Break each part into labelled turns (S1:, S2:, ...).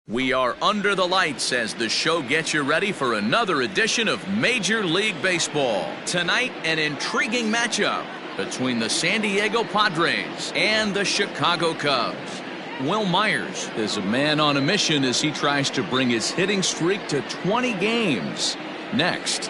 S1: We are under the lights as the show gets you ready for another edition of Major League Baseball. Tonight, an intriguing matchup between the San Diego Padres and the Chicago Cubs. Will Myers is a man on a mission as he tries to bring his hitting streak to 20 games. Next.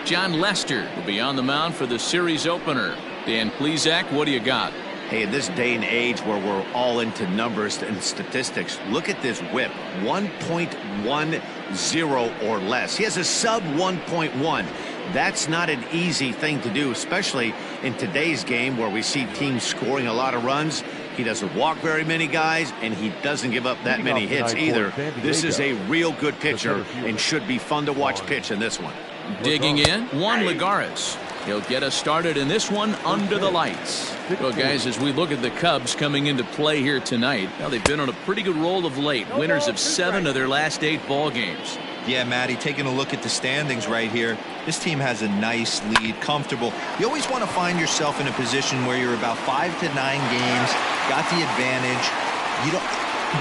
S1: John Lester will be on the mound for the series opener. Dan Plesac, what do you got?
S2: Hey, in this day and age where we're all into numbers and statistics, look at this whip, 1.10 or less. He has a sub 1.1. That's not an easy thing to do, especially in today's game where we see teams scoring a lot of runs. He doesn't walk very many guys, and he doesn't give up that many hits either. This is a real good pitcher and should be fun to watch pitch in this one.
S1: Digging in, Juan Lagares. He'll get us started in this one under the lights. Well, guys, as we look at the Cubs coming into play here tonight, now they've been on a pretty good roll of late. Winners of 7 of their last 8 ball games.
S3: Yeah, Matty, taking a look at the standings right here, this team has a nice lead, comfortable. You always want to find yourself in a position where you're about 5 to 9 games, got the advantage.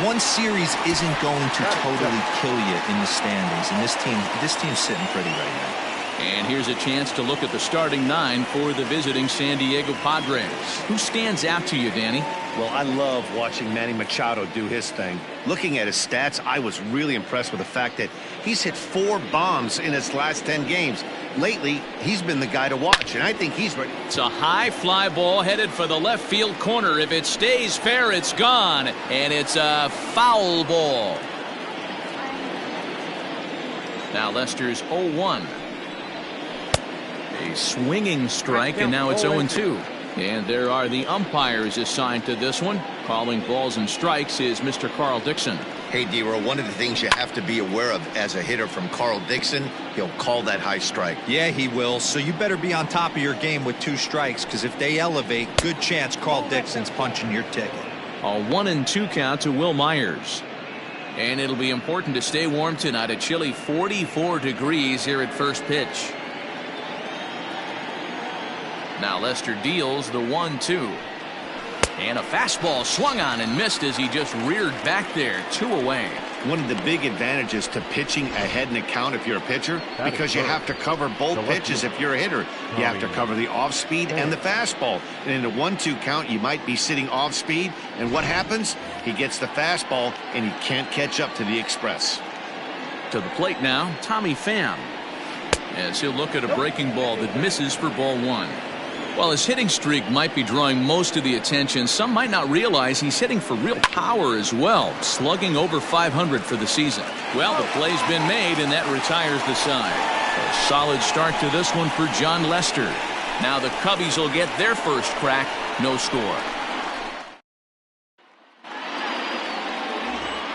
S3: One series isn't going to totally kill you in the standings, and this team's sitting pretty right now.
S1: And here's a chance to look at the starting 9 for the visiting San Diego Padres. Who stands out to you, Danny?
S2: Well, I love watching Manny Machado do his thing. Looking at his stats, I was really impressed with the fact that he's hit 4 bombs in his last 10 games. Lately, he's been the guy to watch, and I think he's ready.
S1: It's a high fly ball headed for the left field corner. If it stays fair, it's gone, and it's a foul ball. Now Lester's 0-1. A swinging strike, and now it's 0-2. And there are the umpires assigned to this one. Calling balls and strikes is Mr. Carl Dixon.
S2: Hey, D-Row, one of the things you have to be aware of as a hitter from Carl Dixon, he'll call that high strike.
S3: Yeah, he will. So you better be on top of your game with 2 strikes, because if they elevate, good chance Carl Dixon's punching your ticket.
S1: A 1-2 count to Will Myers. And it'll be important to stay warm tonight. A chilly 44 degrees here at first pitch. Now Lester deals the 1-2. And a fastball swung on and missed as he just reared back there. 2 away.
S2: One of the big advantages to pitching ahead in the count if you're a pitcher, because you have to cover both pitches if you're a hitter. You have to cover the off speed and the fastball. And in a 1-2 count, you might be sitting off speed. And what happens? He gets the fastball and he can't catch up to the express.
S1: To the plate now, Tommy Pham, as he'll look at a breaking ball that misses for ball 1. While his hitting streak might be drawing most of the attention, some might not realize he's hitting for real power as well, slugging over 500 for the season. Well, the play's been made, and that retires the side. A solid start to this one for John Lester. Now the Cubbies will get their first crack, no score.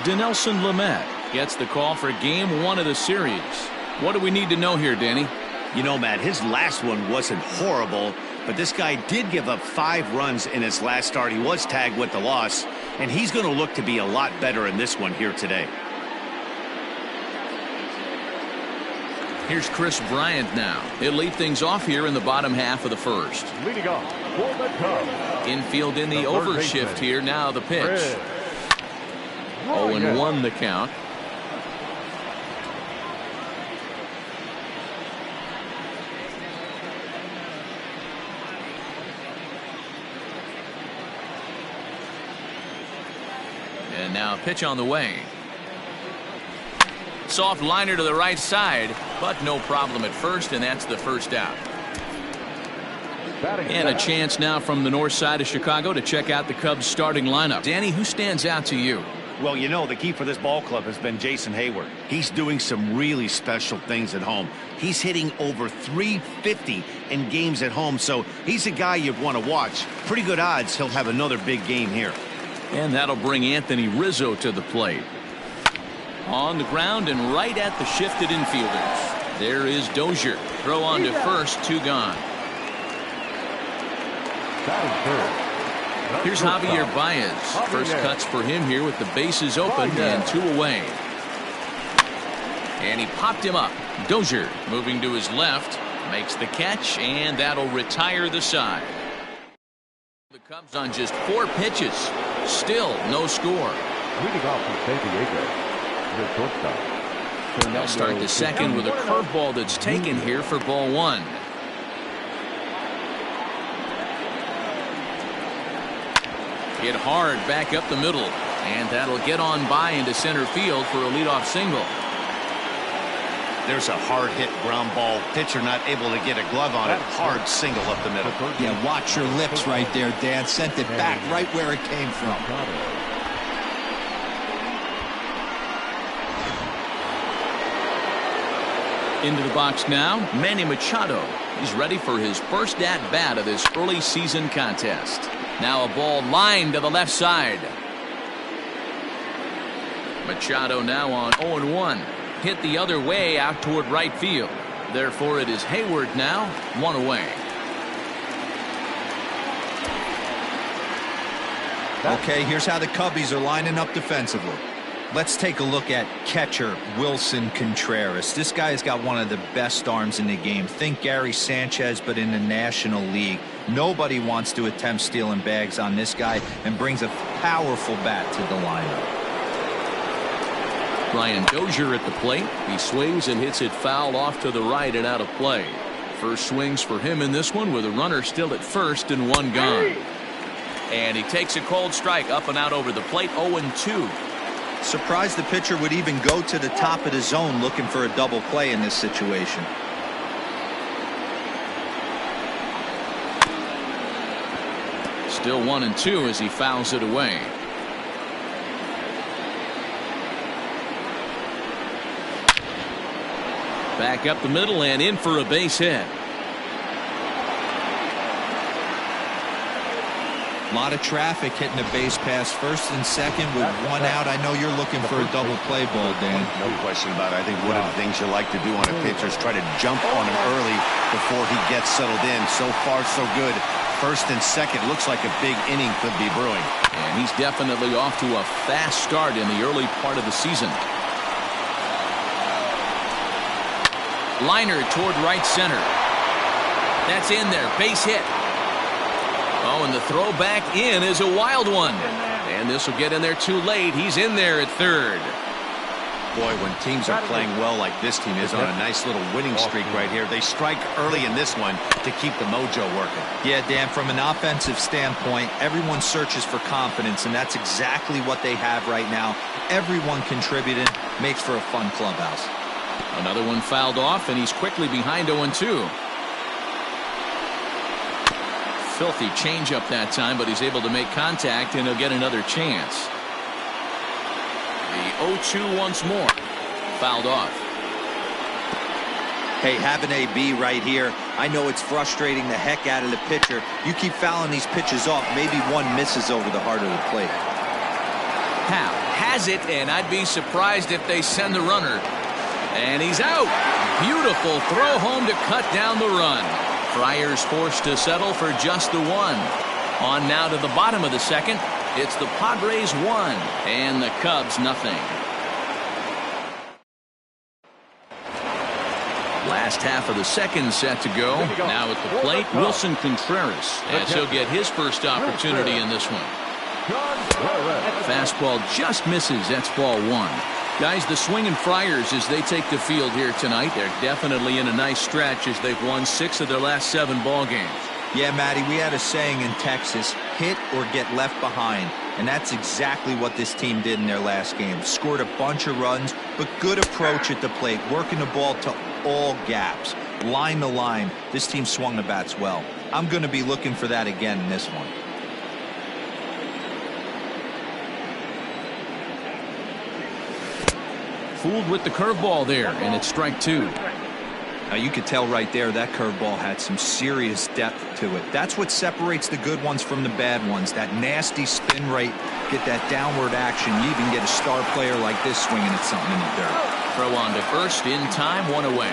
S1: Dinelson Lamet gets the call for game 1 of the series. What do we need to know here, Danny?
S2: You know, Matt, his last one wasn't horrible, but this guy did give up 5 runs in his last start. He was tagged with the loss, and he's going to look to be a lot better in this one here today.
S1: Here's Chris Bryant now. He'll lead things off here in the bottom half of the first.
S4: Leading off for the Cubs.
S1: Infield in the overshift here. Now the pitch. 0-1 the count. And now a pitch on the way. Soft liner to the right side, but no problem at first, and that's the first out. And a chance now from the north side of Chicago to check out the Cubs starting lineup. Danny, who stands out to you?
S2: Well, you know, the key for this ball club has been Jason Hayward. He's doing some really special things at home. He's hitting over 350 in games at home, so he's a guy you'd want to watch. Pretty good odds he'll have another big game here.
S1: And that'll bring Anthony Rizzo to the plate. On the ground and right at the shifted infielders. There is Dozier. Throw on to first, 2 gone. Here's Javier Baez. First cuts for him here with the bases open and 2 away. And he popped him up. Dozier moving to his left. Makes the catch, and that'll retire the side. The Cubs on just 4 pitches. Still no score.
S4: Leading off from San Diego, the shortstop.
S1: They'll start the second with a curveball that's taken here for ball one. Hit hard back up the middle, and that'll get on by into center field for a leadoff single.
S2: There's a hard hit ground ball. Pitcher not able to get a glove on it. Hard single up the middle.
S3: Yeah, watch your lips right there, Dan. Sent it back right where it came from.
S1: Into the box now, Manny Machado. He's ready for his first at-bat of this early season contest. Now a ball lined to the left side. Machado now on 0-1. Hit the other way out toward right field. Therefore, it is Hayward now, one away.
S3: Okay, here's how the Cubbies are lining up defensively. Let's take a look at catcher Wilson Contreras. This guy has got one of the best arms in the game. Think Gary Sanchez, but in the National League. Nobody wants to attempt stealing bags on this guy, and brings a powerful bat to the lineup.
S1: Brian Dozier at the plate. He swings and hits it foul off to the right and out of play. First swings for him in this one with a runner still at first and one gone. And he takes a cold strike up and out over the plate. 0-2.
S3: Surprised the pitcher would even go to the top of the zone looking for a double play in this situation.
S1: Still 1-2 as he fouls it away. Back up the middle and in for a base hit.
S3: A lot of traffic hitting the base pass first and second with one out. I know you're looking for a double play ball, Dan.
S2: No question about it. I think one of the things you like to do on a pitcher is try to jump on him early before he gets settled in. So far, so good. First and second looks like a big inning could be brewing.
S1: And he's definitely off to a fast start in the early part of the season. Liner toward right center. That's in there. Base hit. Oh, and the throw back in is a wild one. And this will get in there too late. He's in there at third.
S2: Boy, when teams are playing well like this team is on a nice little winning streak right here, they strike early in this one to keep the mojo working.
S3: Yeah, Dan, from an offensive standpoint, everyone searches for confidence, and that's exactly what they have right now. Everyone contributing makes for a fun clubhouse.
S1: Another one fouled off, and he's quickly behind 0-2. Filthy changeup that time, but he's able to make contact, and he'll get another chance. The 0-2 once more. Fouled off.
S3: Hey, have an AB right here. I know it's frustrating the heck out of the pitcher. You keep fouling these pitches off, maybe one misses over the heart of the plate.
S1: Howe has it, and I'd be surprised if they send the runner. And he's out. Beautiful throw home to cut down the run. Friars forced to settle for just the one. On now to the bottom of the second. It's the Padres 1 and the Cubs nothing. Last half of the second set to go. Now at the plate, Wilson Contreras, as he'll get his first opportunity in this one. Fastball just misses. That's ball one. Guys, the swinging Friars as they take the field here tonight. They're definitely in a nice stretch as they've won 6 of their last 7 ball games.
S3: Yeah, Matty, we had a saying in Texas, hit or get left behind. And that's exactly what this team did in their last game. Scored a bunch of runs, but good approach at the plate, working the ball to all gaps. Line to line, this team swung the bats well. I'm going to be looking for that again in this one.
S1: Fooled with the curveball there, and it's strike 2.
S3: Now you could tell right there that curveball had some serious depth to it. That's what separates the good ones from the bad ones. That nasty spin rate, get that downward action. You even get a star player like this swinging at something in the dirt.
S1: Throw on to first in time, 1 away.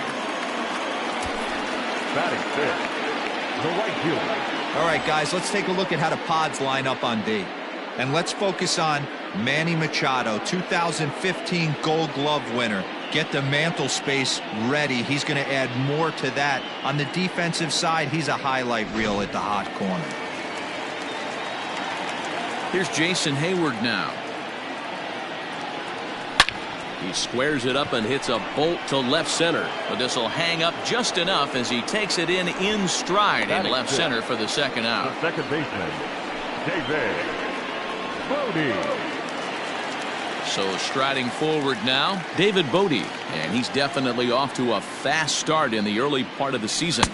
S4: Batting fifth, the right fielder.
S3: All right, guys, let's take a look at how the Pods line up on D. And let's focus on Manny Machado, 2015 Gold Glove winner. Get the mantle space ready. He's going to add more to that. On the defensive side, he's a highlight reel at the hot corner.
S1: Here's Jason Hayward now. He squares it up and hits a bolt to left center. But this will hang up just enough as he takes it in stride in left center for the second out.
S4: The second baseman, David Bodie.
S1: So striding forward now, David Bodie, and he's definitely off to a fast start in the early part of the season.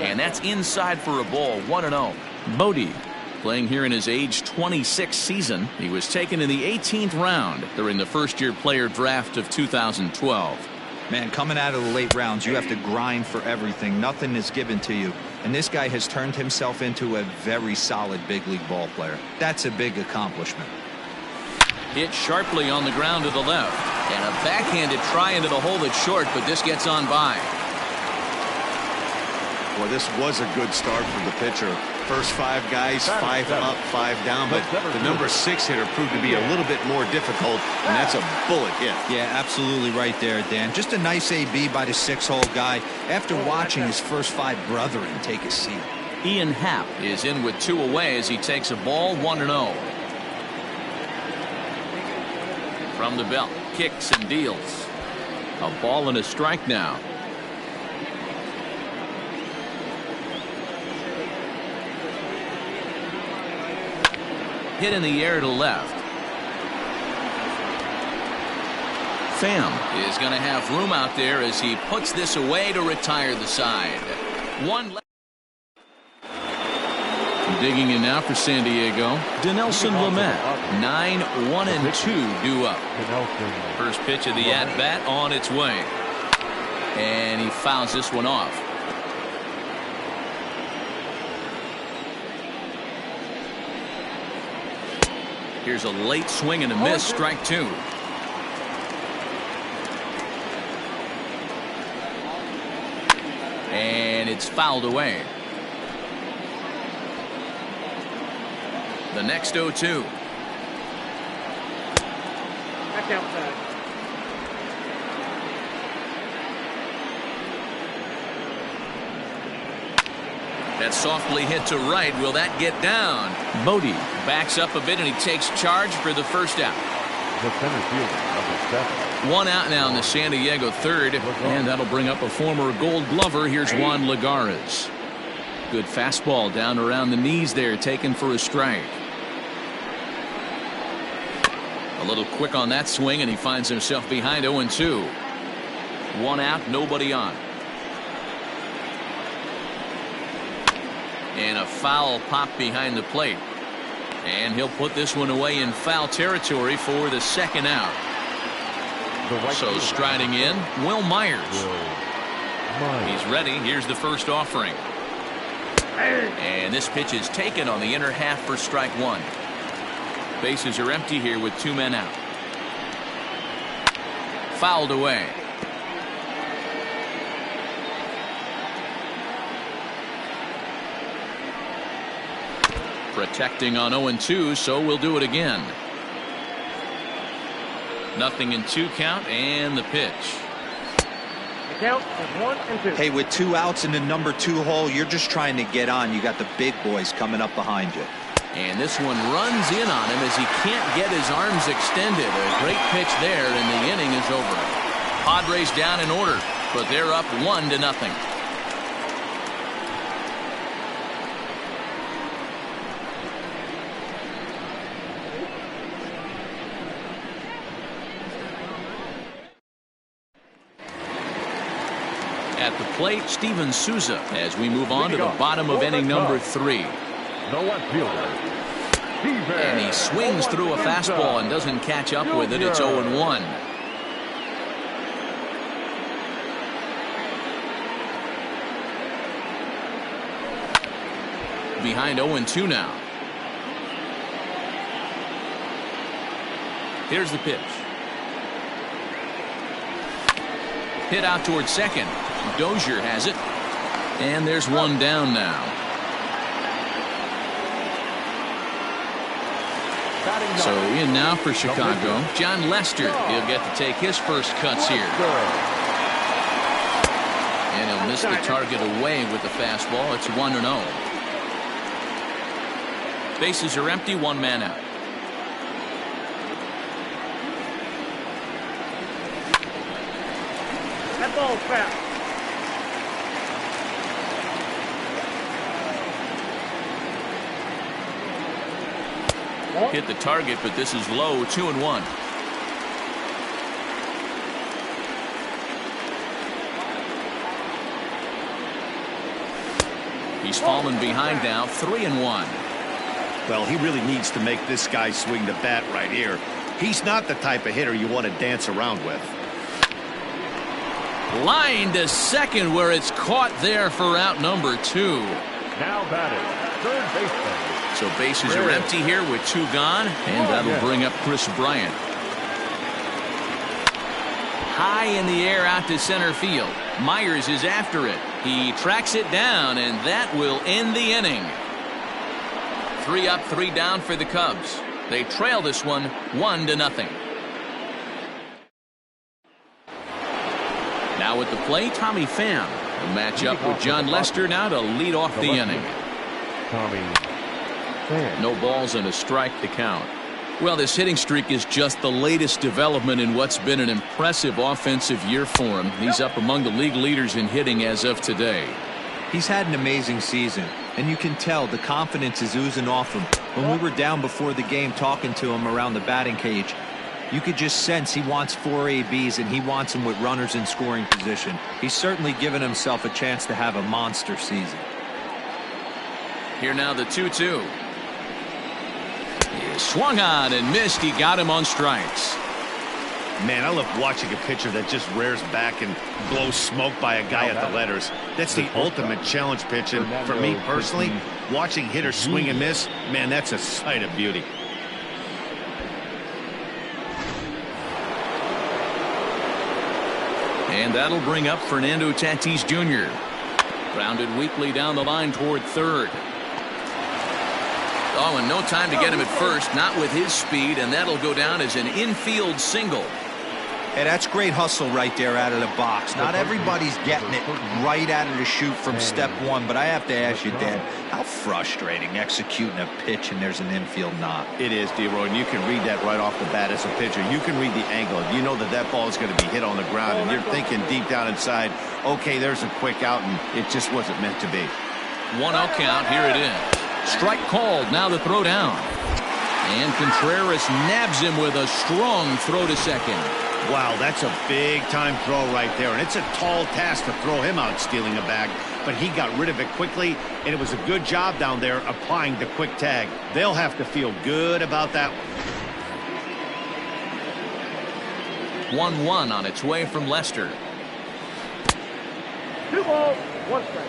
S1: And that's inside for a ball, 1-0. Bodie, playing here in his age 26 season. He was taken in the 18th round during the first-year player draft of 2012.
S3: Man, coming out of the late rounds, you have to grind for everything. Nothing is given to you. And this guy has turned himself into a very solid big league ball player. That's a big accomplishment.
S1: Hit sharply on the ground to the left. And a backhanded try into the hole that's short, but this gets on by.
S2: Well, this was a good start for the pitcher. First 5 guys, 5 up, 5 down, but the number 6 hitter proved to be a little bit more difficult, and that's a bullet hit.
S3: Yeah, absolutely right there, Dan. Just a nice AB by the 6-hole guy after watching his first 5 brethren take a seat.
S1: Ian Happ is in with 2 away as he takes a ball, 1-0. From the belt, kicks and deals. A ball and a strike now. Hit in the air to left. Pham is going to have room out there as he puts this away to retire the side. One left. Digging in now for San Diego, Dinelson Lamet. 9-1-2 due up. First pitch of the at-bat on its way. And he fouls this one off. Here's a late swing and a miss, strike 2. And it's fouled away. The next 0-2.
S5: Back outside.
S1: That's softly hit to right. Will that get down? Bodie backs up a bit and he takes charge for the first out.
S4: The center fielder, number 7.
S1: 1 out now in the San Diego third, and that'll bring up a former Gold Glover. Here's Juan Lagares. Good fastball down around the knees there, taken for a strike. A little quick on that swing, and he finds himself behind 0-2. 1 out, nobody on. And a foul pop behind the plate. And he'll put this one away in foul territory for the second out. So striding in, Will Myers. He's ready. Here's the first offering. And this pitch is taken on the inner half for strike 1. Bases are empty here with 2 men out. Fouled away. Protecting on 0-2, so we'll do it again. 0-2 count, and the pitch.
S5: The count is 1-2.
S3: Hey, with 2 outs in the number 2 hole, you're just trying to get on. You got the big boys coming up behind you.
S1: And this one runs in on him as he can't get his arms extended. A great pitch there, and the inning is over. Padres down in order, but they're up 1-0. At the plate, Steven Souza as we move on to the bottom of inning number 3.
S4: The left fielder,
S1: And he swings through a fastball and doesn't catch up with it. It's 0-1. Behind 0-2 now. Here's the pitch. Hit out towards second. Dozier has it. And there's one down now. So in now for Chicago, John Lester. He'll get to take his first cuts here. And he'll miss the target away with the fastball. It's 1-0. Bases are empty, one man out.
S5: That ball's foul.
S1: Hit the target, but this is low, 2-1. He's fallen behind now, 3-1.
S2: Well, he really needs to make this guy swing the bat right here. He's not the type of hitter you want to dance around with.
S1: Line to second where it's caught there for out number 2.
S4: Now batting, third baseman.
S1: So bases are empty here with 2 gone, and that'll bring up Chris Bryant. High in the air out to center field. Myers is after it. He tracks it down, and that will end the inning. 3 up, 3 down for the Cubs. They trail this one 1-0. Now at the plate, Tommy Pham will match up with John Lester now to lead off the inning.
S4: Tommy Pham.
S1: No balls and a strike to count. Well, this hitting streak is just the latest development in what's been an impressive offensive year for him. He's up among the league leaders in hitting as of today.
S3: He's had an amazing season, and you can tell the confidence is oozing off him. When we were down before the game talking to him around the batting cage, you could just sense he wants 4 ABs and he wants them with runners in scoring position. He's certainly given himself a chance to have a monster season.
S1: Here now the 2-2. He swung on and missed. He got him on strikes.
S2: Man, I love watching a pitcher that just rears back and blows smoke by a guy at the letters. That's the ultimate challenge pitch, and for me personally, watching hitters swing and miss, man, that's a sight of beauty.
S1: And that'll bring up Fernando Tatis Jr. Grounded weakly down the line toward third. Oh, and no time to get him at first, not with his speed, and that'll go down as an infield single.
S3: Hey, that's great hustle right there out of the box. Not everybody's getting it right out of the chute from step one, but I have to ask you, Dan, how frustrating executing a pitch and there's an infield knock.
S2: It is, D-Roy, and you can read that right off the bat as a pitcher. You can read the angle. You know that that ball is going to be hit on the ground, and you're thinking deep down inside, okay, there's a quick out, and it just wasn't meant to be.
S1: 1-0 count. Here it is. Strike called. Now the throw down. And Contreras nabs him with a strong throw to second.
S2: Wow, that's a big-time throw right there, and it's a tall task to throw him out stealing a bag, but he got rid of it quickly, and it was a good job down there applying the quick tag. They'll have to feel good about that.
S1: 1-1 on its way from Lester.
S5: 2 balls, 1 strike.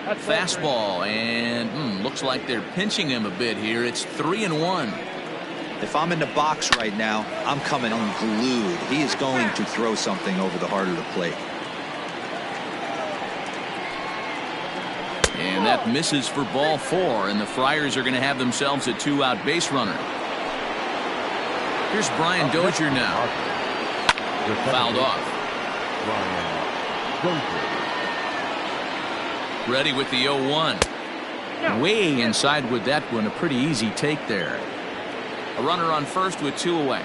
S1: Fastball, and looks like they're pinching him a bit here. It's 3-1.
S3: If I'm in the box right now, I'm coming unglued. He is going to throw something over the heart of the plate.
S1: And that misses for ball 4, and the Friars are going to have themselves a 2-out base runner. Here's Brian Dozier now. Fouled off.
S4: Brian Dozier.
S1: Ready with the 0-1. Way inside with that one. A pretty easy take there. A runner on first with 2 away.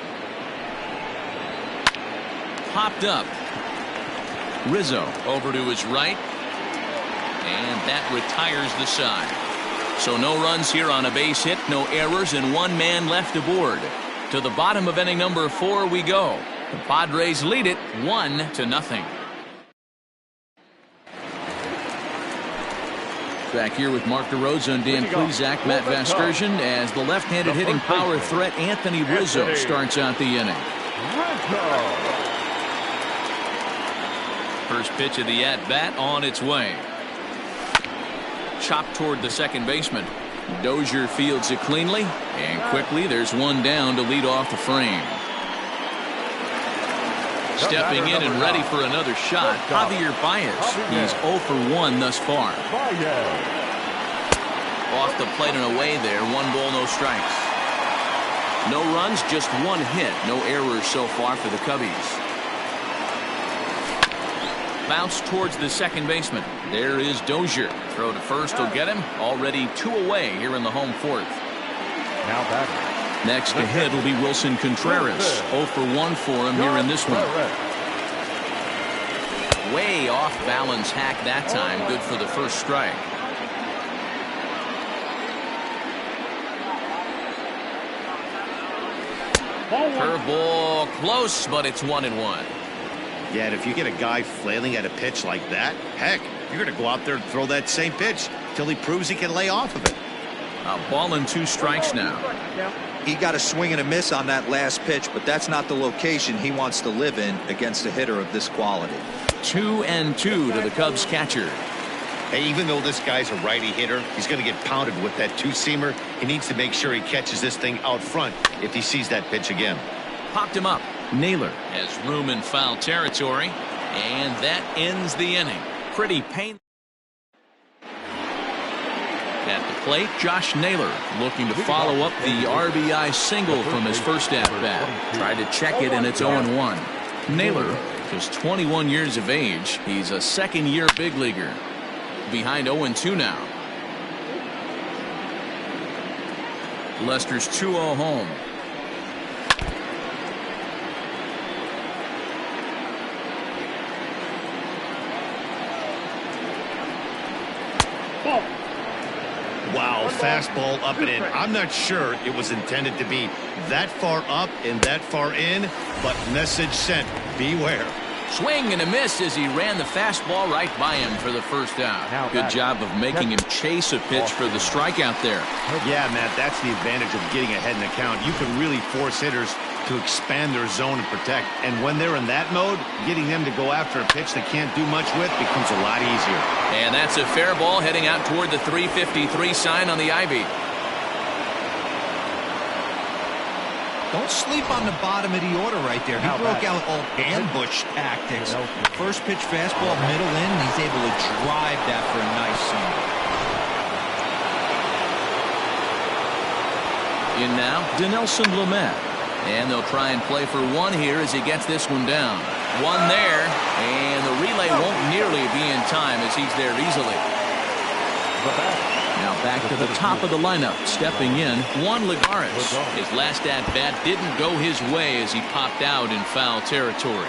S1: Popped up. Rizzo over to his right. And that retires the side. So no runs here on a base hit, no errors, and 1 man left aboard. To the bottom of inning number 4 we go. The Padres lead it 1-0. Back here with Mark DeRosa and Dan Plesac, Matt Vasgersian, as the left-handed hitting power threat Anthony Rizzo starts out the inning. First pitch of the at-bat on its way. Chopped toward the second baseman. Dozier fields it cleanly, and quickly there's 1 down to lead off the frame. Stepping in and ready for another shot, Javier Baez. He's 0 for 1 thus far. Off the plate and away there. 1 ball, no strikes. No runs, just 1 hit. No errors so far for the Cubbies. Bounce towards the second baseman. There is Dozier. Throw to first will get him. Already 2 away here in the home fourth.
S4: Now batting.
S1: Next to hit will be Wilson Contreras. 0 for 1 for him here in this one. Way off balance hack that time. Good for the first strike. Curveball close, but it's 1-1.
S2: Yeah, and if you get a guy flailing at a pitch like that, heck, you're going to go out there and throw that same pitch till he proves he can lay off of it.
S1: A ball and 2 strikes now.
S3: He got a swing and a miss on that last pitch, but that's not the location he wants to live in against a hitter of this quality.
S1: 2-2 to the Cubs catcher.
S2: Hey, even though this guy's a righty hitter, he's going to get pounded with that 2-seamer. He needs to make sure he catches this thing out front if he sees that pitch again.
S1: Popped him up. Naylor has room in foul territory, and that ends the inning. Pretty painful. At the plate, Josh Naylor looking to follow up the RBI single from his first at-bat. Tried to check it, and it's 0-1. Naylor, just 21 years of age. He's a second-year big leaguer. Behind 0-2 now. Lester's 2-0 home.
S2: Wow, fastball up and in. I'm not sure it was intended to be that far up and that far in, but message sent. Beware.
S1: Swing and a miss as he ran the fastball right by him for the first out. Good job of making him chase a pitch for the strikeout there.
S2: Yeah, Matt, that's the advantage of getting ahead in the count. You can really force hitters to expand their zone and protect. And when they're in that mode, getting them to go after a pitch they can't do much with becomes a lot easier.
S1: And that's a fair ball heading out toward the 353 sign on the Ivy.
S3: Don't sleep on the bottom of the order right there. He broke out all ambush tactics. First pitch fastball, middle in, and he's able to drive that for a nice single.
S1: In now, Dinelson Lamet. And they'll try and play for one here as he gets this one down. One there, and the relay won't nearly be in time as he's there easily. Now back to the top of the lineup. Stepping in, Juan Lagares. His last at-bat didn't go his way as he popped out in foul territory.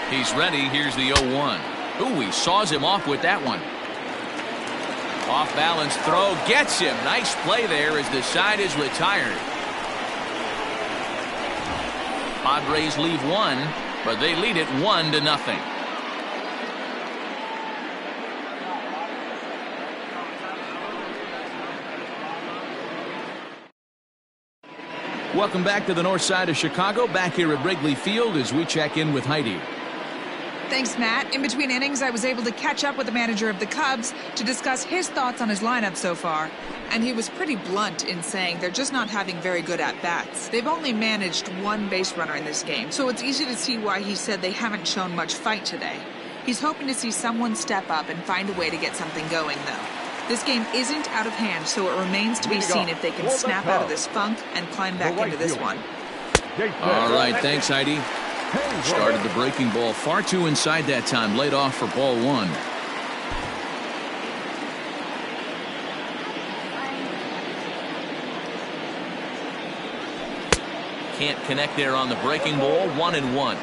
S1: He's ready. Here's the 0-1. Ooh, he saws him off with that one. Off balance throw gets him. Nice play there as the side is retired. Padres leave one, but they lead it 1-0. Welcome back to the north side of Chicago. Back here at Wrigley Field as we check in with Heidi.
S6: Thanks, Matt. In between innings, I was able to catch up with the manager of the Cubs to discuss his thoughts on his lineup so far. And he was pretty blunt in saying they're just not having very good at-bats. They've only managed one base runner in this game, so it's easy to see why he said they haven't shown much fight today. He's hoping to see someone step up and find a way to get something going, though. This game isn't out of hand, so it remains to be seen if they can snap out of this funk and climb back into this one.
S1: All right, thanks, Heidi. Started the breaking ball far too inside that time. Laid off for ball 1. Can't connect there on the breaking ball. 1-1.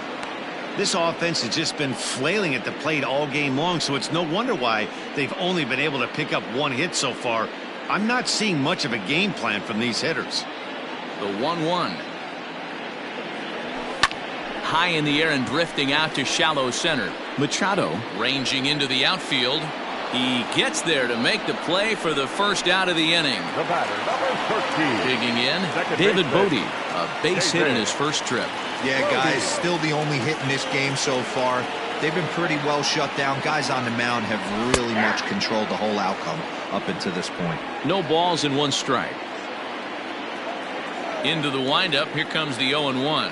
S2: This offense has just been flailing at the plate all game long, so it's no wonder why they've only been able to pick up one hit so far. I'm not seeing much of a game plan from these hitters.
S1: The 1-1. High in the air and drifting out to shallow center. Machado ranging into the outfield. He gets there to make the play for the first out of the inning.
S4: The batter, number 13.
S1: Digging in, David Bodie, a base hit in his first trip.
S3: Yeah, guys, still the only hit in this game so far. They've been pretty well shut down. Guys on the mound have really much controlled the whole outcome up until this point.
S1: No balls and 1 strike. Into the windup. Here comes the 0-1.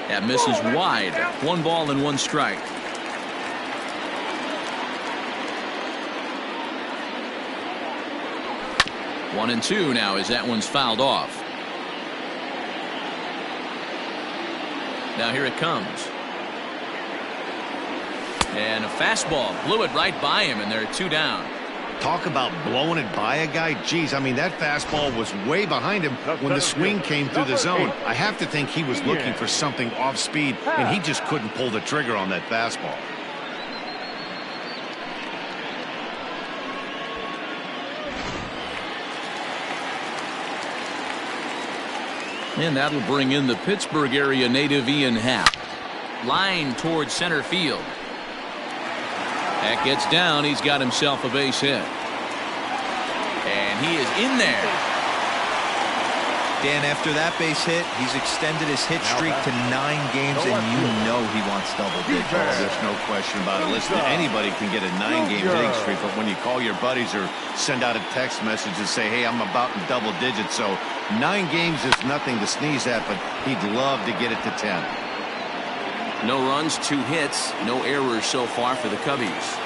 S1: That misses wide. 1 ball and 1 strike. One and 2 now as that one's fouled off. Now here it comes. And a fastball blew it right by him, and they're 2 down.
S2: Talk about blowing it by a guy. Geez, I mean, that fastball was way behind him when the swing came through the zone. I have to think he was looking for something off speed, and he just couldn't pull the trigger on that fastball.
S1: And that'll bring in the Pittsburgh area native Ian Happ. Line towards center field. That gets down. He's got himself a base hit. And he is in there.
S3: Dan, after that base hit, he's extended his hit streak to 9 games, and you know he wants double digits.
S2: There's no question about it. Listen, anybody can get a 9-game hitting streak, but when you call your buddies or send out a text message and say, hey, I'm about in double digits, so 9 games is nothing to sneeze at, but he'd love to get it to 10.
S1: No runs, 2 hits, no errors so far for the Cubbies.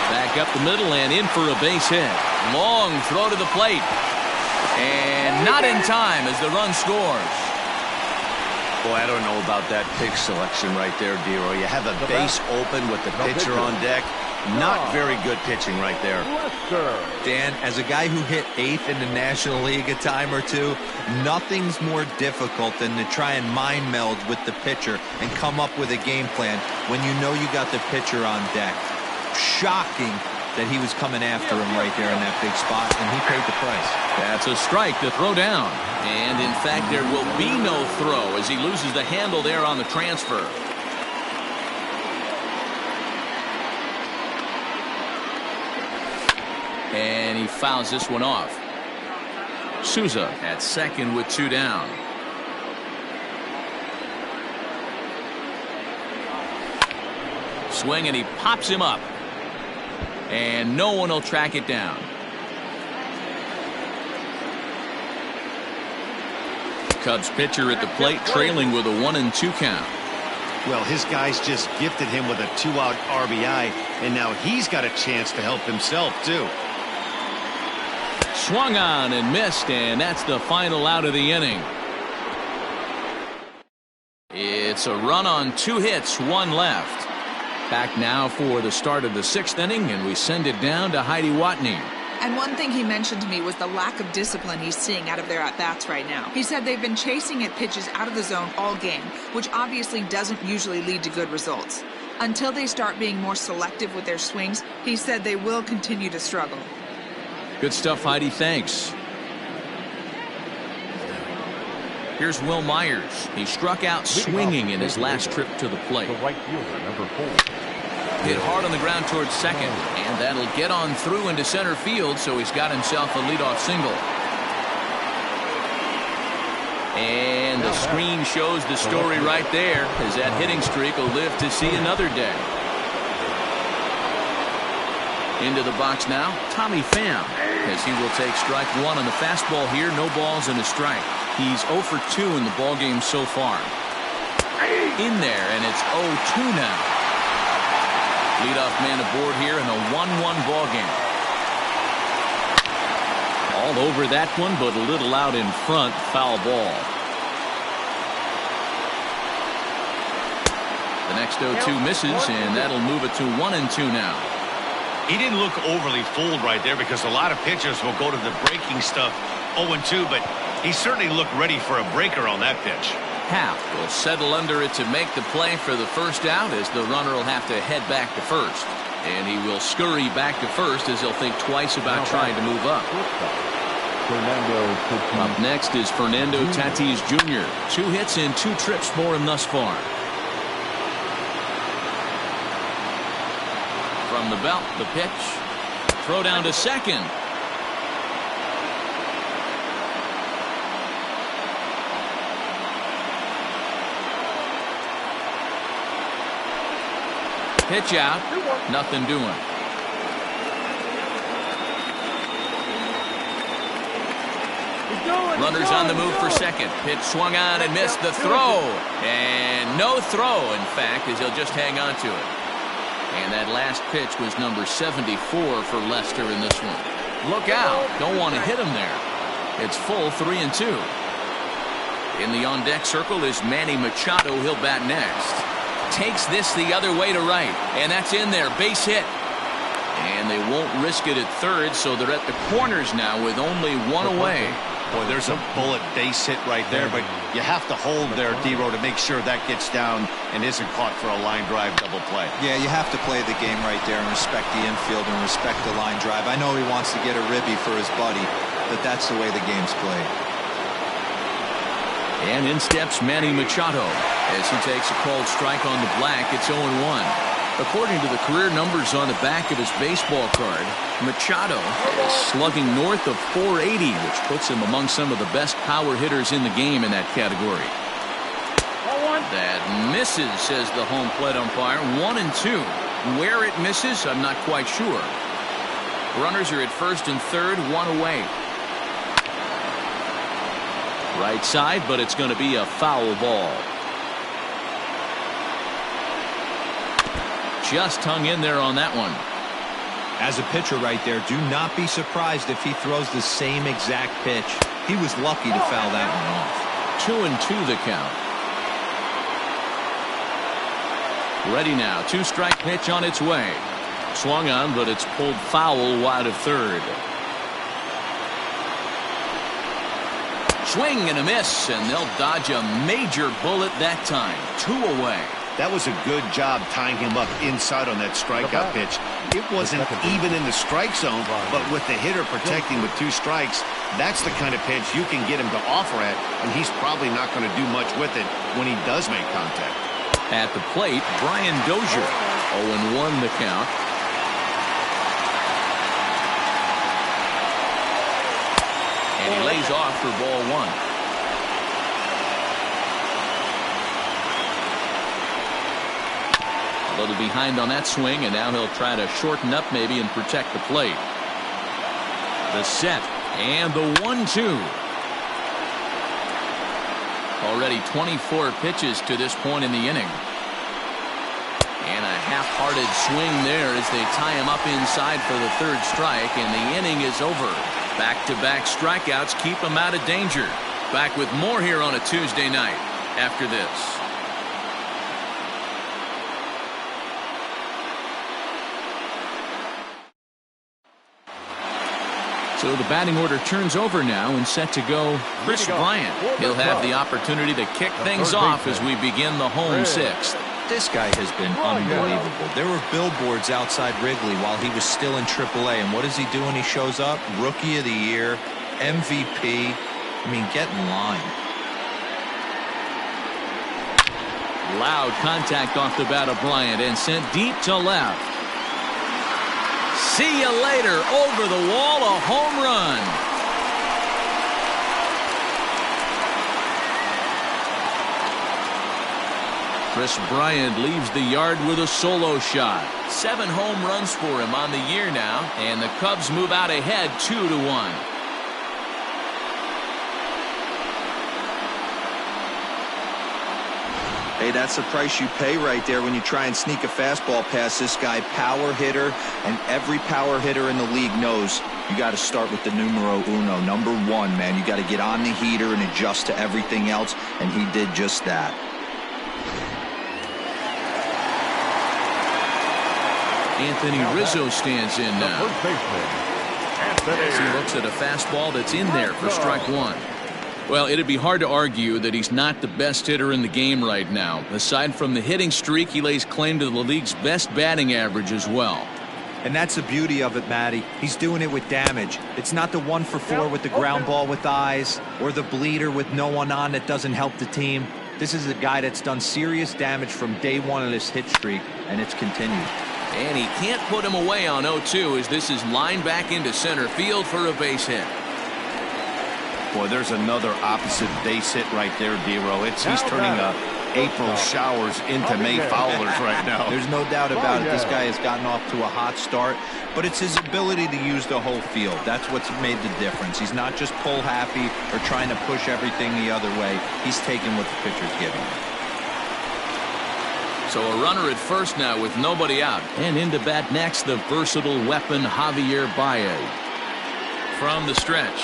S1: Back up the middle and in for a base hit. Long throw to the plate. And not in time as the run scores.
S2: Boy, I don't know about that pitch selection right there, Dero. You have a base open with the pitcher on deck. Not very good pitching right there.
S3: Dan, as a guy who hit 8th in the National League a time or two, nothing's more difficult than to try and mind meld with the pitcher and come up with a game plan when you know you got the pitcher on deck. Shocking that he was coming after him right there in that big spot, and he paid the price.
S1: That's a strike to throw down. And in fact, there will be no throw as he loses the handle there on the transfer. And he fouls this one off. Souza at second with 2 down. Swing, and he pops him up. And no one will track it down. Cubs pitcher at the plate, trailing with a 1-2 count.
S2: Well, his guys just gifted him with a 2-out RBI, and now he's got a chance to help himself, too.
S1: Swung on and missed, and that's the final out of the inning. It's a run on 2 hits, 1 left. Back now for the start of the 6th inning, and we send it down to Heidi Watney.
S6: And one thing he mentioned to me was the lack of discipline he's seeing out of their at-bats right now. He said they've been chasing at pitches out of the zone all game, which obviously doesn't usually lead to good results. Until they start being more selective with their swings, he said they will continue to struggle.
S1: Good stuff, Heidi. Thanks. Here's Will Myers. He struck out swinging in his last trip to the plate.
S4: The right fielder, number 4.
S1: Hit hard on the ground towards second, and that'll get on through into center field, so he's got himself a leadoff single. And the screen shows the story right there, as that hitting streak will live to see another day. Into the box now, Tommy Pham, as he will take strike 1 on the fastball here. No balls and a strike. He's 0 for 2 in the ballgame so far. In there, and it's 0-2 now. Leadoff man aboard here in a 1-1 ballgame. All over that one, but a little out in front. Foul ball. The next 0-2 misses, and that'll move it to 1-2 now.
S2: He didn't look overly fooled right there because a lot of pitchers will go to the breaking stuff 0-2, but he certainly looked ready for a breaker on that pitch.
S1: Happ will settle under it to make the play for the first out, as the runner will have to head back to first. And he will scurry back to first as he'll think twice about trying to move up. Up next is Fernando Tatis Jr. 2 hits and 2 trips for him thus far. From the belt, the pitch. Throw down to second. Pitch out. Nothing doing. Runners on the move for second. Pitch swung on and missed the throw. And no throw, in fact, as he'll just hang on to it. And that last pitch was number 74 for Lester in this one. Look out. Don't want to hit him there. It's full 3-2. In the on-deck circle is Manny Machado. He'll bat next. Takes this the other way to right, and that's in there. Base hit. And they won't risk it at third, so they're at the corners now with only one away.
S2: Boy, there's a bullet base hit right there, but you have to hold there, D-Row, to make sure that gets down and isn't caught for a line drive double play.
S3: Yeah, you have to play the game right there and respect the infield and respect the line drive. I know he wants to get a ribby for his buddy, but that's the way the game's played.
S1: And in steps Manny Machado as he takes a called strike on the black. It's 0-1. According to the career numbers on the back of his baseball card, Machado is slugging north of 480, which puts him among some of the best power hitters in the game in that category. That misses, says the home plate umpire. 1-2. Where it misses, I'm not quite sure. Runners are at first and third, one away. Right side, but it's going to be a foul ball. Just hung in there on that one.
S3: As a pitcher right there, do not be surprised if he throws the same exact pitch. He was lucky to foul that one off.
S1: 2-2 the count. Ready now. 2-strike pitch on its way. Swung on, but it's pulled foul wide of third. Swing and a miss, and they'll dodge a major bullet that time. 2 away.
S2: That was a good job tying him up inside on that strikeout pitch. It wasn't even in the strike zone, but with the hitter protecting with 2 strikes, that's the kind of pitch you can get him to offer at, and he's probably not going to do much with it when he does make contact.
S1: At the plate, Brian Dozier. 0-1 the count. And he lays off for ball 1. A little behind on that swing, and now he'll try to shorten up maybe and protect the plate. The set and the 1-2. Already 24 pitches to this point in the inning. And a half-hearted swing there as they tie him up inside for the 3rd strike, and the inning is over. Back-to-back strikeouts keep him out of danger. Back with more here on a Tuesday night after this. So the batting order turns over now and set to go Chris Bryant. He'll have the opportunity to kick things off as we begin the home 6th.
S3: This guy has been unbelievable. There were billboards outside Wrigley while he was still in AAA, and what does he do when he shows up? Rookie of the Year, MVP. I mean, get in line.
S1: Loud contact off the bat of Bryant and sent deep to left. See you later. Over the wall, a home run. Chris Bryant leaves the yard with a solo shot. 7 home runs for him on the year now, and the Cubs move out ahead 2-1.
S3: Hey, that's the price you pay right there when you try and sneak a fastball past this guy. Power hitter, and every power hitter in the league knows you got to start with the numero uno, number 1, man. You got to get on the heater and adjust to everything else, and he did just that.
S1: Anthony Rizzo stands in now as he looks at a fastball that's in there for strike 1. Well, it'd be hard to argue that he's not the best hitter in the game right now. Aside from the hitting streak, he lays claim to the league's best batting average as well.
S3: And that's the beauty of it, Matty. He's doing it with damage. It's not the 1-for-4 with the ground ball with eyes or the bleeder with no one on that doesn't help the team. This is a guy that's done serious damage from day 1 of this hit streak, and it's continued.
S1: And he can't put him away on 0-2 as this is lined back into center field for a base hit.
S2: Boy, there's another opposite base hit right there, D-Row. He's turning April showers into May foulers right now.
S3: There's no doubt about it. This guy has gotten off to a hot start, but it's his ability to use the whole field. That's what's made the difference. He's not just pull happy or trying to push everything the other way. He's taking what the pitcher's giving him.
S1: So a runner at first now with nobody out. And into bat next, the versatile weapon Javier Baez. From the stretch.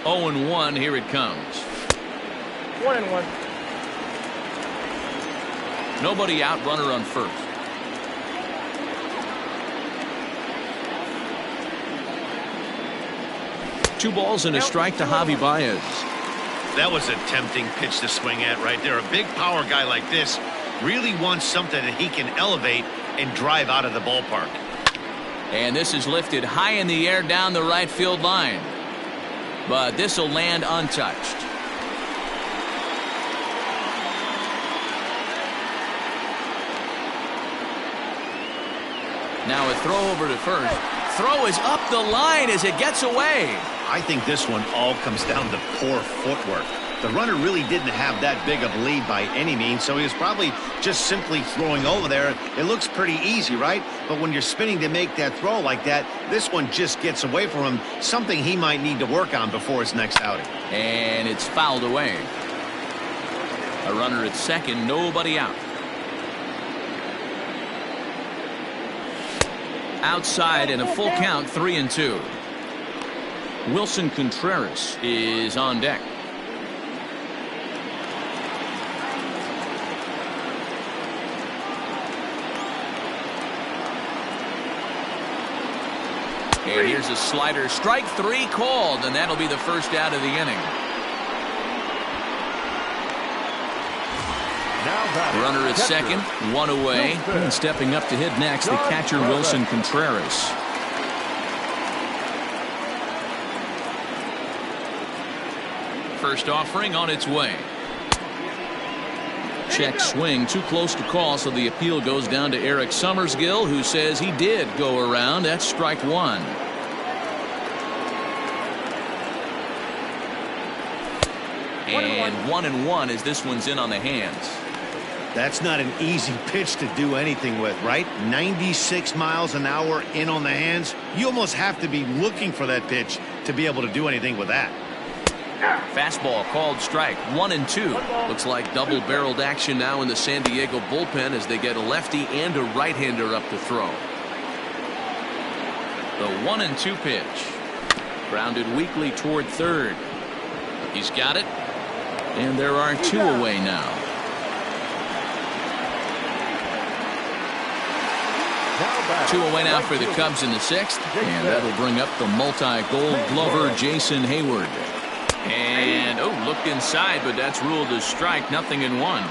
S1: 0-1. Here it comes.
S5: 1-1.
S1: Nobody out, runner on first. Two balls and a strike to Javi Baez.
S2: That was a tempting pitch to swing at right there. A big power guy like this really wants something that he can elevate and drive out of the ballpark.
S1: And this is lifted high in the air down the right field line. But this will land untouched. Now a throw over to first. Throw is up the line as it gets away.
S2: I think this one all comes down to poor footwork. The runner really didn't have that big of a lead by any means, so he was probably just simply throwing over there. It looks pretty easy, right? But when you're spinning to make that throw like that, this one just gets away from him, something he might need to work on before his next outing.
S1: And it's fouled away. A runner at second, nobody out. Outside and a full count, 3-2. Wilson Contreras is on deck. And here's a slider. Strike three called, and that'll be the first out of the inning. Runner at second, one away. And stepping up to hit next, the catcher Wilson Contreras. First offering on its way. Check swing, too close to call, so the appeal goes down to Eric Summersgill, who says he did go around. That's strike one. And 1-1 as this one's in on the hands.
S2: That's not an easy pitch to do anything with, right? 96 miles an hour in on the hands. You almost have to be looking for that pitch to be able to do anything with that.
S1: Fastball called strike. 1-2. Looks like double-barreled action now in the San Diego bullpen as they get a lefty and a right-hander up to throw. The 1-2 pitch. Grounded weakly toward third. He's got it. And there are two away now. Two away now for the Cubs in the sixth. And that'll bring up the multi-gold glover Jason Hayward. And, looked inside, but that's ruled as strike. 0-1.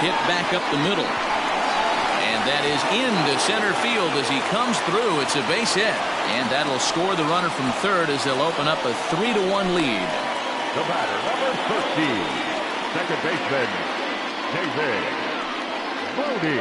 S1: Hit back up the middle. And that is into center field as he comes through. It's a base hit. And that'll score the runner from third as they'll open up a 3-1 lead.
S4: The batter, number 13, second baseman, David Bodie.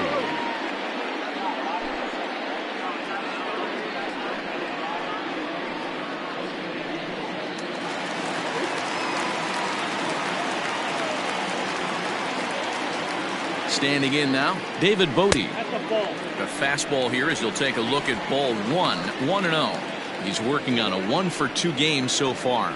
S1: Standing in now, David Bodie.
S5: That's a ball.
S1: The fastball here as he'll take a look at ball one. 1-0. He's working on a 1-for-2 game so far.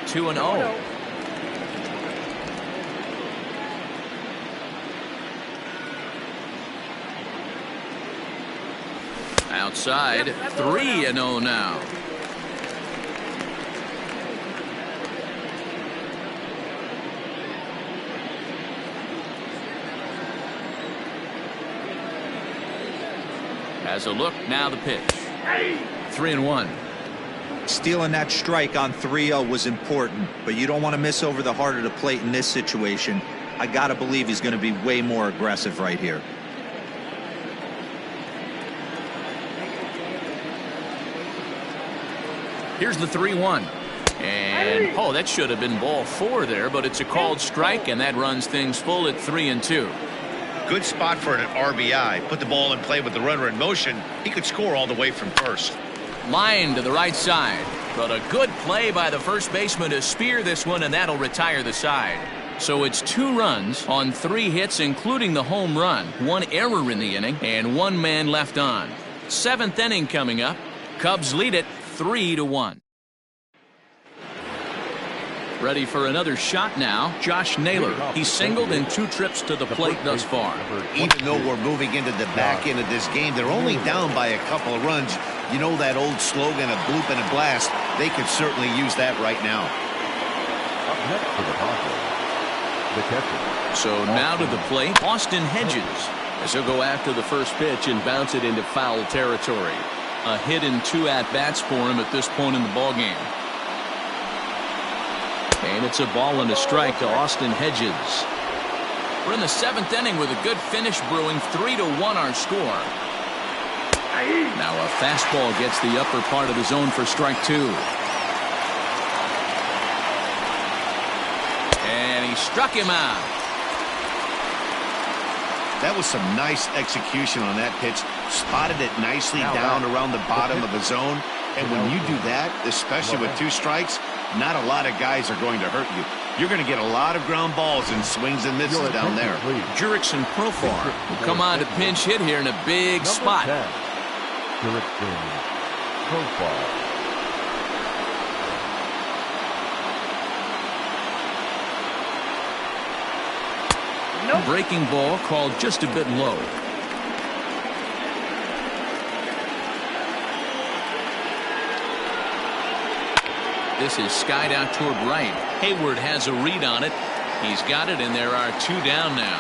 S1: Two and 0. Outside, 3-0 now. Has a look, now the pitch. 3-1.
S3: Stealing that strike on 3-0 was important, but you don't want to miss over the heart of the plate in this situation. I gotta believe he's going to be way more aggressive right here.
S1: Here's the 3-1. And, that should have been ball 4 there, but it's a called strike, and that runs things full at 3-2.
S2: Good spot for an RBI. Put the ball in play with the runner in motion. He could score all the way from first.
S1: Line to the right side, but a good play by the first baseman to spear this one, and that'll retire the side. So it's 2 runs on 3 hits, including the home run, 1 error in the inning, and 1 man left on. 7th inning coming up. Cubs lead it 3-1. Ready for another shot now. Josh Naylor. He's singled in 2 trips to the plate thus far.
S2: Even though we're moving into the back end of this game, they're only down by a couple of runs. You know that old slogan, a bloop and a blast. They could certainly use that right now.
S4: Up next for the Padres, the catcher.
S1: So now to the plate, Austin Hedges, as he'll go after the first pitch and bounce it into foul territory. A hit in 2 at-bats for him at this point in the ballgame. And it's a ball and a strike to Austin Hedges. We're in the 7th inning with a good finish brewing. 3-1 our score. Now a fastball gets the upper part of the zone for strike 2. And he struck him out.
S2: That was some nice execution on that pitch. Spotted it nicely down around the bottom of the zone. And when you do that, especially with 2 strikes, not a lot of guys are going to hurt you. You're going to get a lot of ground balls and swings and misses down there.
S1: Jurickson Profar will come on to pinch hit here in a big spot.
S4: Jurickson Profar.
S1: Breaking ball called just a bit low. This is skied out toward right. Hayward has a read on it. He's got it, and there are 2 down now.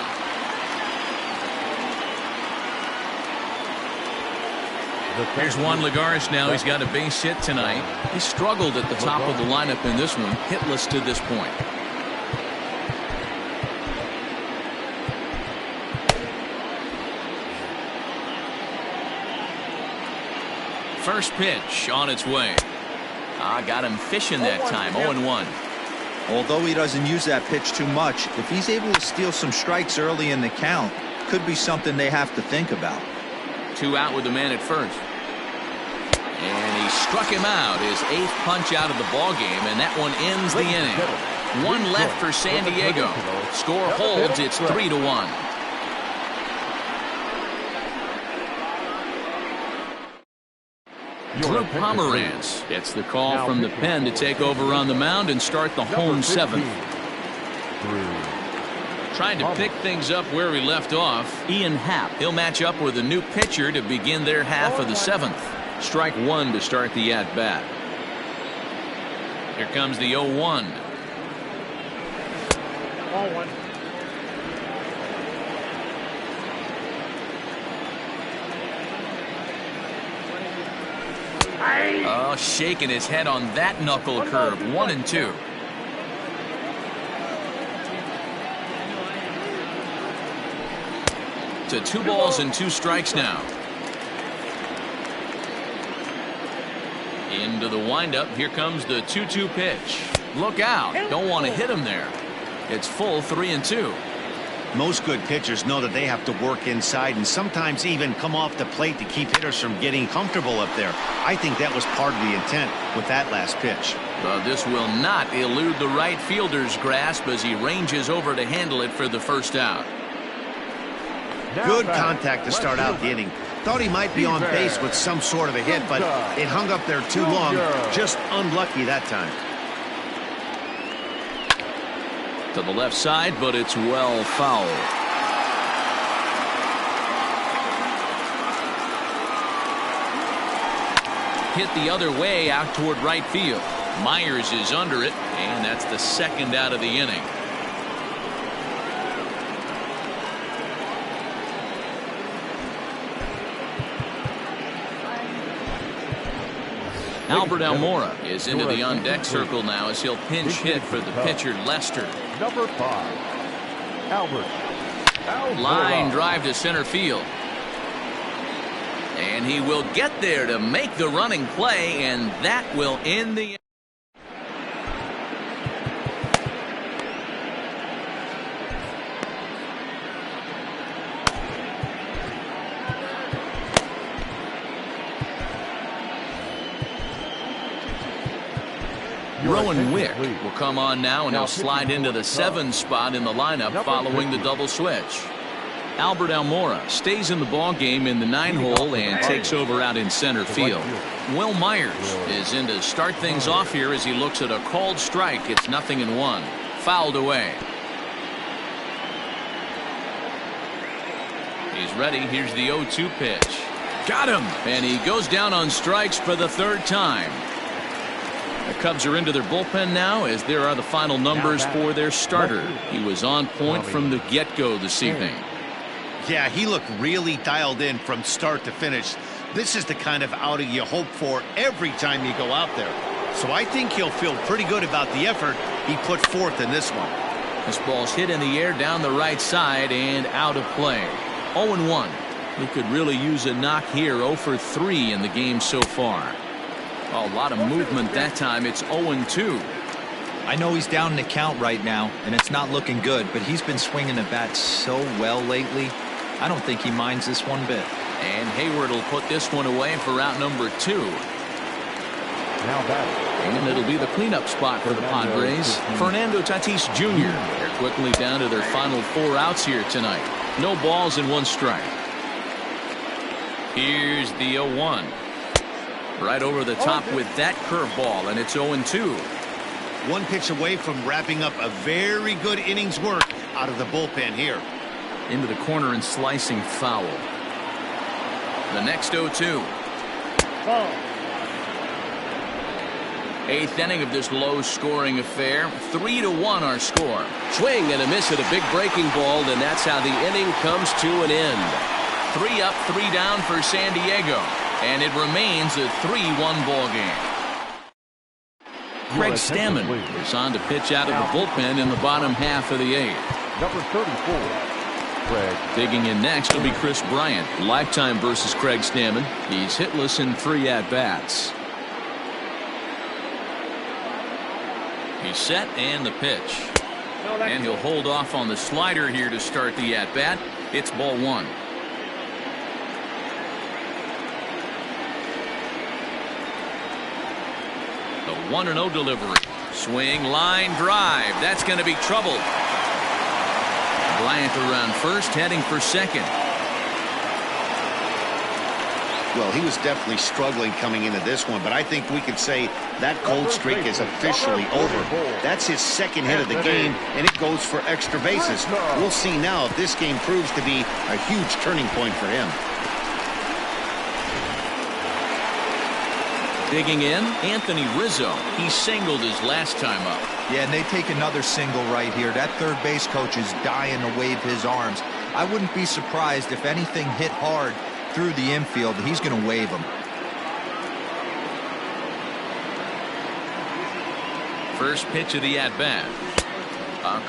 S1: Here's Juan Lagares now. He's got a base hit tonight. He struggled at the top of the lineup in this one, hitless to this point. First pitch on its way. Got him fishing that time. 0-1.
S3: Although he doesn't use that pitch too much, if he's able to steal some strikes early in the count, could be something they have to think about.
S1: 2 out with the man at first. And he struck him out. His 8th punch out of the ball game, and that one ends the inning. 1 left for San Diego. Score holds. It's 3-1. Drew Pomeranz gets the call from the pen to take over on the mound and start the home 7th. Trying to pick things up where we left off. Ian Happ. He'll match up with a new pitcher to begin their half of the 7th. Strike 1 to start the at-bat. Here comes the 0-1.
S5: 0-1.
S1: Oh, shaking his head on that knuckle curve. 1-2. To 2 balls and 2 strikes now. Into the windup. Here comes the 2-2 pitch. Look out. Don't want to hit him there. It's full 3-2.
S2: Most good pitchers know that they have to work inside and sometimes even come off the plate to keep hitters from getting comfortable up there. I think that was part of the intent with that last pitch.
S1: This will not elude the right fielder's grasp as he ranges over to handle it for the first out.
S2: Good contact to start out the inning. Thought he might be on base with some sort of a hit, but it hung up there too long. Just unlucky that time.
S1: To the left side, but it's well fouled. Hit the other way out toward right field. Myers is under it, and that's the 2nd out of the inning. Albert Almora is into the on-deck circle now as he'll pinch hit for the pitcher Lester.
S4: Number 5, Albert.
S1: Line drive to center field. And he will get there to make the running play, and that will end the Rowan Wick will come on now, and he'll slide into the 7 spot in the lineup following the double switch. Albert Almora stays in the ball game in the 9-hole and takes over out in center field. Will Myers is in to start things off here as he looks at a called strike. It's 0-1. Fouled away. He's ready. Here's the 0-2 pitch. Got him. And he goes down on strikes for the third time. The Cubs are into their bullpen now as there are the final numbers for their starter. He was on point from the get-go this evening.
S2: Yeah, he looked really dialed in from start to finish. This is the kind of outing you hope for every time you go out there. So I think he'll feel pretty good about the effort he put forth in this one.
S1: This ball's hit in the air down the right side and out of play. 0-1. He could really use a knock here. 0 for 3 in the game so far. A lot of movement that time. It's 0-2.
S3: I know he's down in the count right now, and it's not looking good, but he's been swinging the bat so well lately. I don't think he minds this one bit.
S1: And Hayward will put this one away for out number 2.
S4: Now batting.
S1: And it'll be the cleanup spot for the Padres. Fernando Tatis Jr. They're quickly down to their final 4 outs here tonight. No balls and 1 strike. Here's the 0-1. Right over the top with that curveball, and it's 0-2.
S2: One pitch away from wrapping up a very good innings work out of the bullpen here.
S1: Into the corner and slicing foul. The next 0-2.
S5: Ball.
S1: 8th inning of this low-scoring affair. 3-1 our score.
S7: Swing and a miss at a big breaking ball, and that's how the inning comes to an end.
S1: 3 up, 3 down for San Diego, and it remains a 3-1 ball game. Craig Stammen is on to pitch out of the bullpen in the bottom half of the 8th.
S4: Number 34. Craig.
S1: Digging in next will be Chris Bryant. Lifetime versus Craig Stammen. He's hitless in 3 at-bats. He's set and the pitch. And he'll hold off on the slider here to start the at-bat. It's ball 1. The 1-0 delivery. Swing, line, drive. That's going to be trouble. Bryant around first, heading for second.
S2: Well, he was definitely struggling coming into this one, but I think we could say that cold streak is officially over. That's his 2nd hit of the game, and it goes for extra bases. We'll see now if this game proves to be a huge turning point for him.
S1: Digging in, Anthony Rizzo. He singled his last time up.
S3: Yeah, and they take another single right here. That third base coach is dying to wave his arms. I wouldn't be surprised if anything hit hard through the infield. He's going to wave them.
S1: First pitch of the at-bat.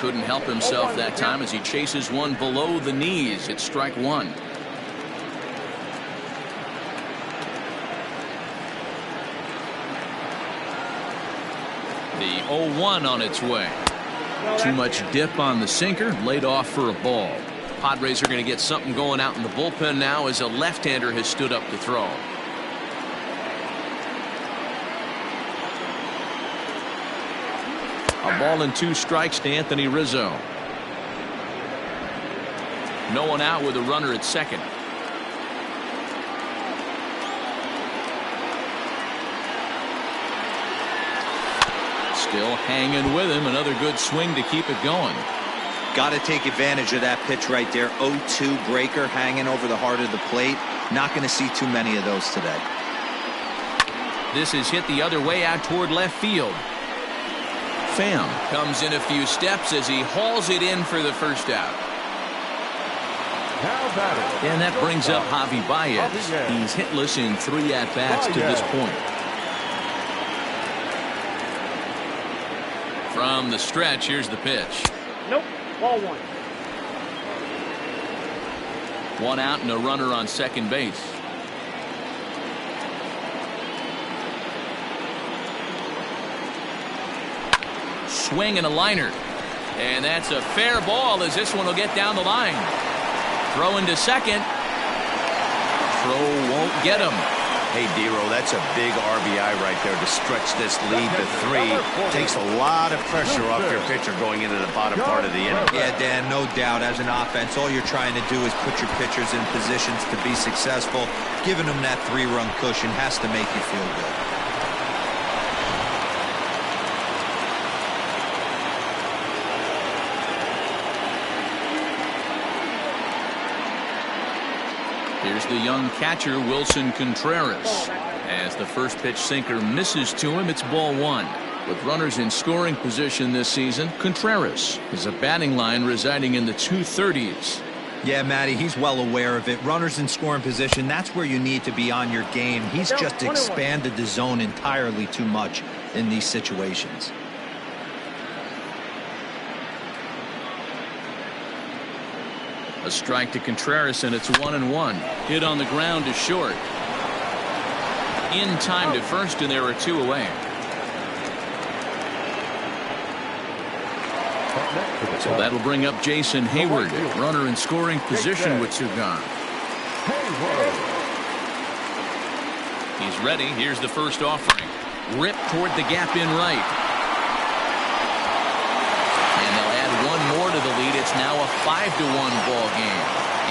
S1: Couldn't help himself that time as he chases one below the knees. It's strike 1. The 0-1 on its way. Too much dip on the sinker, laid off for a ball. Padres are going to get something going out in the bullpen now as a left-hander has stood up to throw. A ball and 2 strikes to Anthony Rizzo. No one out with a runner at second. Still hanging with him. Another good swing to keep it going.
S3: Got to take advantage of that pitch right there. 0-2 breaker hanging over the heart of the plate. Not going to see too many of those today.
S1: This is hit the other way out toward left field. Pham comes in a few steps as he hauls it in for the first out.
S4: Now batting.
S1: And that brings up Javi Baez. He's hitless in 3 at-bats to this point. From the stretch, here's the pitch.
S5: Nope. Ball 1.
S1: 1 out and a runner on second base. Swing and a liner. And that's a fair ball as this one will get down the line. Throw into second. Throw won't get him.
S2: Hey, Dero, that's a big RBI right there to stretch this lead to 3. Takes a lot of pressure off your pitcher going into the bottom part of the inning.
S3: Yeah, Dan, no doubt. As an offense, all you're trying to do is put your pitchers in positions to be successful. Giving them that 3-run cushion has to make you feel good.
S1: Here's the young catcher, Wilson Contreras. As the first pitch sinker misses to him, it's ball 1. With runners in scoring position this season, Contreras is a batting line residing in the 230s.
S3: Yeah, Matty, he's well aware of it. Runners in scoring position, that's where you need to be on your game. He's just expanded the zone entirely too much in these situations.
S1: A strike to Contreras, and it's 1-1. Hit on the ground to short. In time to first, and there are 2 away. So that'll bring up Jason Hayward, runner in scoring position with 2 gone. He's ready. Here's the first offering. Rip toward the gap in right. And they'll add 1 more to the lead. It's now a 5-1 ball game.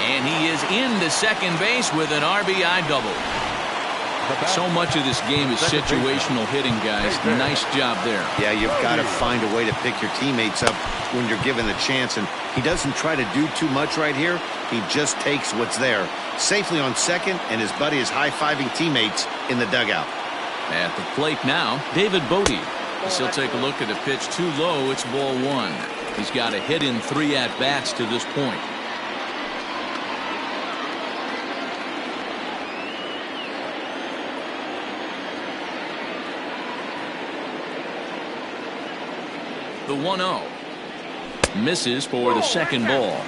S1: And he is into second base with an RBI double. So much of this game is situational hitting, guys. Nice job there.
S2: Yeah, you've got to find a way to pick your teammates up when you're given the chance. And he doesn't try to do too much right here. He just takes what's there. Safely on second, and his buddy is high-fiving teammates in the dugout.
S1: At the plate now, David Bodie. As he'll take a look at a pitch too low, it's ball 1. He's got a hit in 3 at-bats to this point. The 1-0. Misses for the second ball.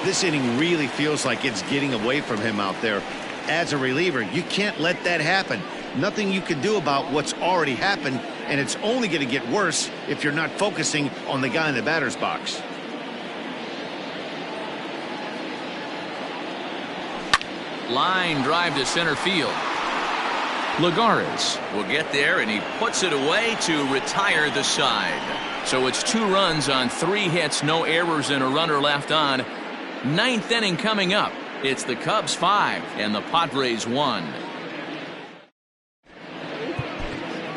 S2: This inning really feels like it's getting away from him out there. As a reliever, you can't let that happen. Nothing you can do about what's already happened, and it's only going to get worse if you're not focusing on the guy in the batter's box.
S1: Line drive to center field. Lagares will get there, and he puts it away to retire the side. So it's 2 runs on 3 hits, no errors, and a runner left on. 9th inning coming up. It's the Cubs 5 and the Padres 1.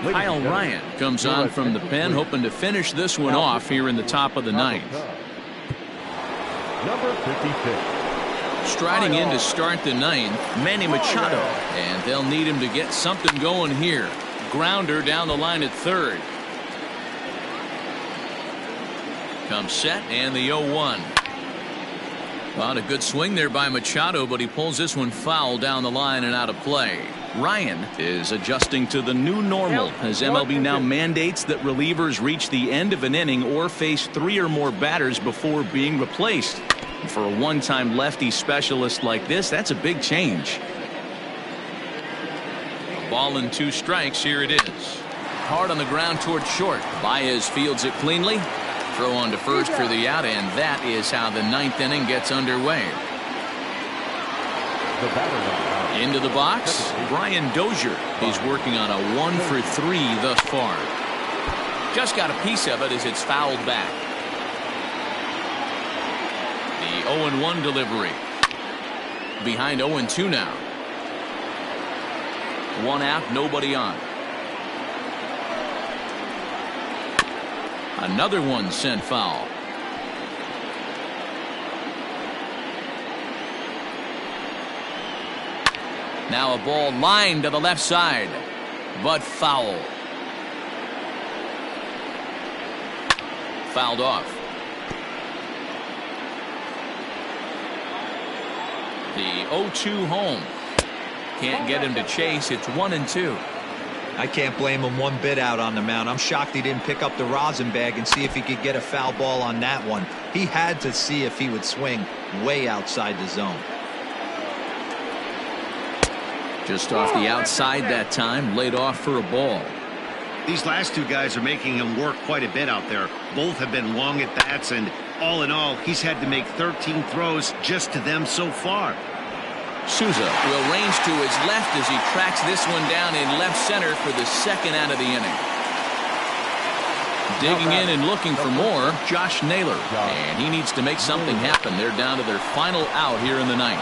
S1: Kyle Ryan comes on from the pen, hoping to finish this one off here in the top of the 9th.
S4: Number 56.
S1: Striding in to start the 9th, Manny Machado. And they'll need him to get something going here. Grounder down the line at third. Comes set, and the 0-1. Well, a good swing there by Machado, but he pulls this one foul down the line and out of play. Ryan is adjusting to the new normal as MLB now mandates that relievers reach the end of an inning or face 3 or more batters before being replaced. And for a one-time lefty specialist like this, that's a big change. A ball and 2 strikes. Here it is. Hard on the ground toward short. Baez fields it cleanly. Throw on to first for the out, and that is how the 9th inning gets underway. Into the box, Brian Dozier. He's working on a 1 for 3 thus far. Just got a piece of it as it's fouled back. The 0-1 delivery. Behind 0-2 now. 1 out, nobody on. Another one sent foul. Now a ball lined to the left side, but foul. Fouled off. The 0-2 home. Can't get him to chase. It's 1-2.
S3: I can't blame him one bit out on the mound. I'm shocked he didn't pick up the rosin bag and see if he could get a foul ball on that one. He had to see if he would swing way outside the zone.
S1: Just off the outside that time, laid off for a ball.
S2: These last 2 guys are making him work quite a bit out there. Both have been long at bats, and all in all, he's had to make 13 throws just to them so far.
S1: Souza will range to his left as he tracks this one down in left center for the second out of the inning. Digging in and looking for more, Josh Naylor. And he needs to make something happen. They're down to their final out here in the ninth.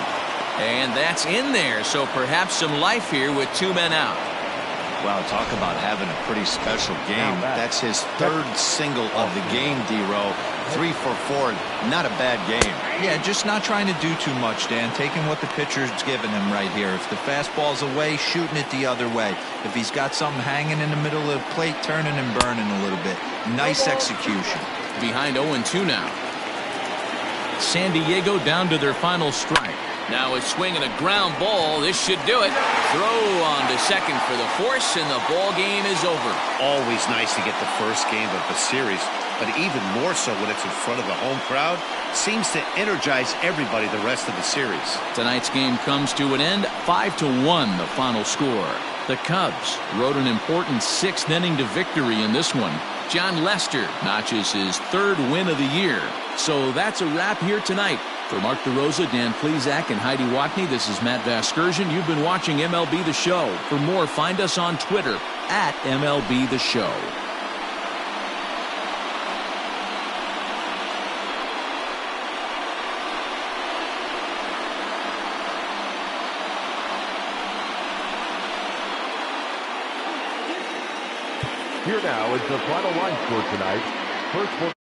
S1: And that's in there, so perhaps some life here with 2 men out.
S2: Well, talk about having a pretty special game. That's his 3rd single of the game, D-Row. 3 for 4. Not a bad game.
S3: Yeah, just not trying to do too much, Dan. Taking what the pitcher's giving him right here. If the fastball's away, shooting it the other way. If he's got something hanging in the middle of the plate, turning and burning a little bit. Nice execution.
S1: Behind 0-2 now. San Diego down to their final strike. Now a swing and a ground ball. This should do it. Throw on to second for the force, and the ball game is over.
S2: Always nice to get the first game of the series, but even more so when it's in front of the home crowd. Seems to energize everybody the rest of the series.
S1: Tonight's game comes to an end. 5-1 the final score. The Cubs rode an important 6th inning to victory in this one. John Lester notches his 3rd win of the year. So that's a wrap here tonight. For Mark DeRosa, Dan Plesac, and Heidi Watney, this is Matt Vasgersian. You've been watching MLB The Show. For more, find us on Twitter at MLB The Show.
S4: Here now is the final line score tonight. First one.